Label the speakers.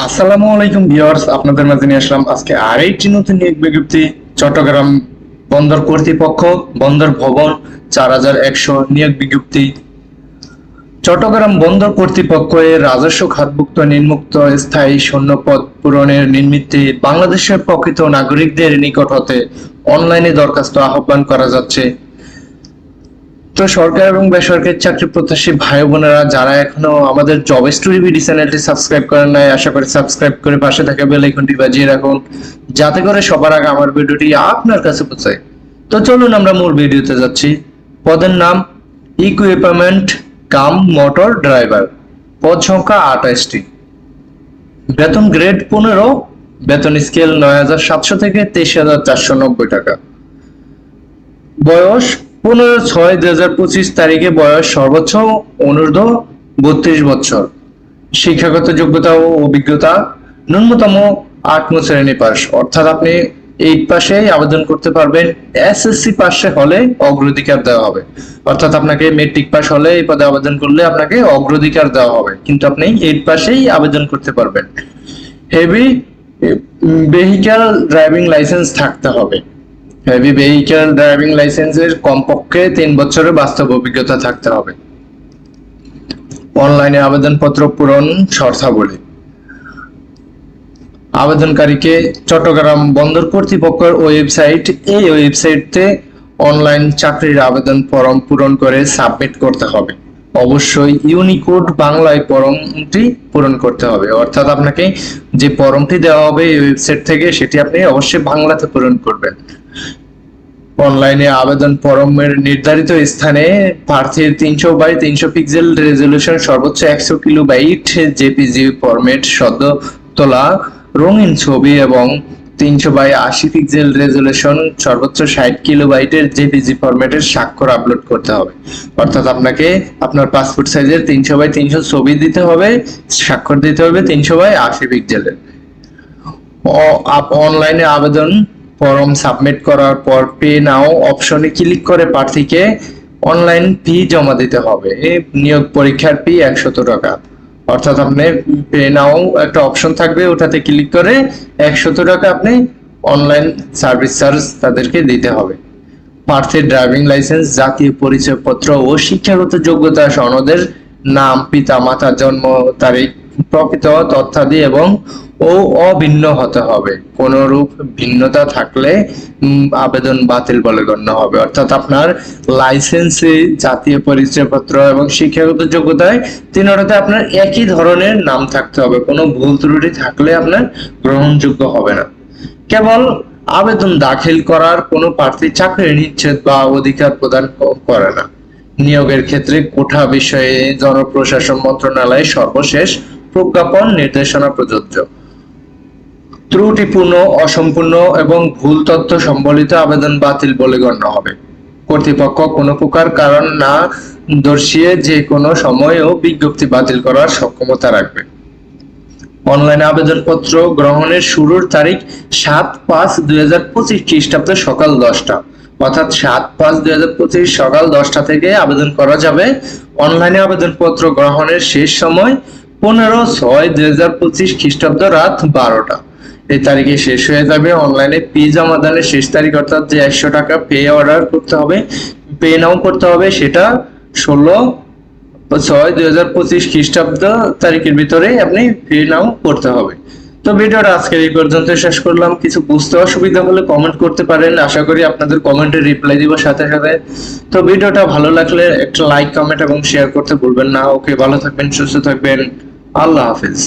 Speaker 1: আসসালামু আলাইকুম ভিউয়ার্স, আপনাদের মাঝে নিয়ে আসলাম আজকে আরেকটি নতুন নিয়োগ বিজ্ঞপ্তি। চট্টগ্রাম বন্দর কর্তৃপক্ষ বন্দর ভবন 4100 নিয়োগ বিজ্ঞপ্তি। চট্টগ্রাম বন্দর কর্তৃপক্ষ এর রাজস্ব খাতভুক্ত নিম্মুক্ত স্থায়ী শূন্যপদ পূরণের নিমিত্তে বাংলাদেশের প্রকৃত নাগরিকদের নিকট হতে অনলাইনে দরখাস্ত আহ্বান করা যাচ্ছে। তো সরকার এবং বেসরকারি চাকরি প্রত্যাশী ভাই বোনেরা যারা এখনো আমাদের জব স্টোরি বিডি চ্যানেলটি সাবস্ক্রাইব করেন নাই, আশা করি সাবস্ক্রাইব করে পাশে থাকা বেল আইকনটি বাজিয়ে রাখুন, যাতে করে সবার আগে আমার ভিডিওটি আপনার কাছে পৌঁছায়। তো চলুন আমরা মূল ভিডিওতে যাচ্ছি। পদের নাম ইকুইপমেন্ট কাম মোটর ড্রাইভার, পদ সংখ্যা 28টি, বেতন গ্রেড 15, বেতন স্কেল 9700 থেকে 23490 টাকা। বয়স 15/6/2025 তারিখে বয়স সর্বোচ্চ অনূর্ধ্ব 32 বছর। শিক্ষাগত যোগ্যতা ও অভিজ্ঞতা ন্যূনতম 8 শ্রেণী পাস, অর্থাৎ আপনি 8 পাশেই আবেদন করতে পারবেন। এসএসসি পাশে হলে অগ্রাধিকার দেওয়া হবে, অর্থাৎ আপনাকে মেট্রিক পাস হলে এই পদে আবেদন করলে আপনাকে অগ্রাধিকার দেওয়া হবে, কিন্তু আপনি 8 পাশেই আবেদন করতে পারবেন। হেভি ভেহিক্যাল ড্রাইভিং লাইসেন্স থাকতে হবে। হেভি ভেহিক্যাল ড্রাইভিং লাইসেন্সের কমপক্ষে 3 বছরের বাস্তব অভিজ্ঞতা থাকতে হবে। অনলাইনে আবেদনপত্র পূরণ শর্তাবলী। আবেদনকারীকে চট্টগ্রাম বন্দর কর্তৃপক্ষের ওয়েবসাইট, এই ওয়েবসাইটে অনলাইন চাকরির আবেদন ফর্ম পূরণ করে সাবমিট করতে হবে। অবশ্যই ইউনিকোড বাংলায় ফর্মটি পূরণ করতে হবে, অর্থাৎ আপনাকে যে ফর্মটি দেওয়া হবে এই ওয়েবসাইট থেকে সেটি আপনি অবশ্যই বাংলাতে পূরণ করবেন। অনলাইনে আবেদন ফর্মের নির্ধারিত স্থানে প্রার্থীর 300x300 পিক্সেল রেজলিউশন সর্বোচ্চ 100 কিলোবাইট জেপিজি ফরম্যাট সদ্য তোলা রঙিন ছবি এবং 300x80 পিক্সেল রেজলিউশন সর্বোচ্চ 60 কিলোবাইটের জেপিজি ফরম্যাটের স্বাক্ষর আপলোড করতে হবে। অর্থাৎ আপনাকে আপনার পাসপোর্ট সাইজের 300x300 ছবি দিতে হবে, স্বাক্ষর দিতে হবে 300x80 পিক্সেলের। অনলাইনে আবেদন ফর্ম সাবমিট করার পর পে নাও অপশনে ক্লিক করে প্রার্থীকে অনলাইন ফি জমা দিতে হবে। নিয়োগ পরীক্ষার ফি 100 টাকা, অর্থাৎ আপনি পে নাও একটা অপশন থাকবে, ওটাতে ক্লিক করে 100 টাকা আপনি অনলাইন সার্ভিস চার্জ তাদেরকে দিতে হবে। প্রার্থীর ড্রাইভিং লাইসেন্স, জাতীয় পরিচয়পত্র ও শিক্ষাগত যোগ্যতা সনদের নাম, পিতা মাতার জন্ম তারিখ, প্রকৃত তথ্যাদি এবং অভিন্ন হতে হবে। কোন রূপ ভিন্নতা থাকলে আবেদন বাতিল বলে গণ্য হবে। অর্থাৎ আপনার লাইসেন্সে, জাতীয় পরিচয়পত্র এবং শিক্ষাগত যোগ্যতায় তিনটাতে আপনার একই ধরনের নাম থাকতে হবে। কোনো ভুল ত্রুটি থাকলে আপনার গ্রহণযোগ্য হবে না। কেবল আবেদন দাখিল করার কোনো প্রার্থী চাকরি নিচ্ছেদ বা অধিকার প্রদান করে না। নিয়োগের ক্ষেত্রে কোটা বিষয়ে জনপ্রশাসন মন্ত্রণালয়ের সর্বশেষ প্রজ্ঞাপন নির্দেশনা প্রযোজ্য। ত্রুটিপূর্ণ, অসম্পূর্ণ এবং ভুল তথ্য সম্বলিত আবেদন বাতিল বলে গণ্য হবে। কর্তৃপক্ষ কোনো প্রকার কারণ না দর্শিয়ে যে কোনো সময়েও বিজ্ঞপ্তি বাতিল করার সক্ষমতা রাখবে। অনলাইনে আবেদনপত্র গ্রহণের শুরুর তারিখ 7/5/2025 খ্রিস্টাব্দ সকাল 10টা, অর্থাৎ 7/5/2025 সকাল 10টা থেকে আবেদন করা যাবে। অনলাইনে আবেদনপত্র গ্রহণের শেষ সময় 15/6/2025 খ্রিস্টাব্দ রাত 12টা। এই তারিখে শেষ হয়ে যাবে অনলাইনে ফি জমা দানের শেষ তারিখ, অর্থাৎ যে 100 টাকা পে অর্ডার করতে হবে, পে নাও করতে হবে, সেটা 16/6/2025 খ্রিস্টাব্দ তারিখের ভিতরে আপনি পে নাও করতে হবে। তো ভিডিওটা আজকের এই পর্যন্ত শেষ করলাম। কিছু বুঝতে অসুবিধা হলে কমেন্ট করতে পারেন, আশা করি আপনাদের কমেন্টের রিপ্লাই দিব সাথে সাথে। তো ভিডিওটা ভালো লাগলে একটা লাইক, কমেন্ট এবং শেয়ার করতে ভুলবেন না। ওকে, ভালো থাকবেন, সুস্থ থাকবেন, আল্লাহ হাফেজ।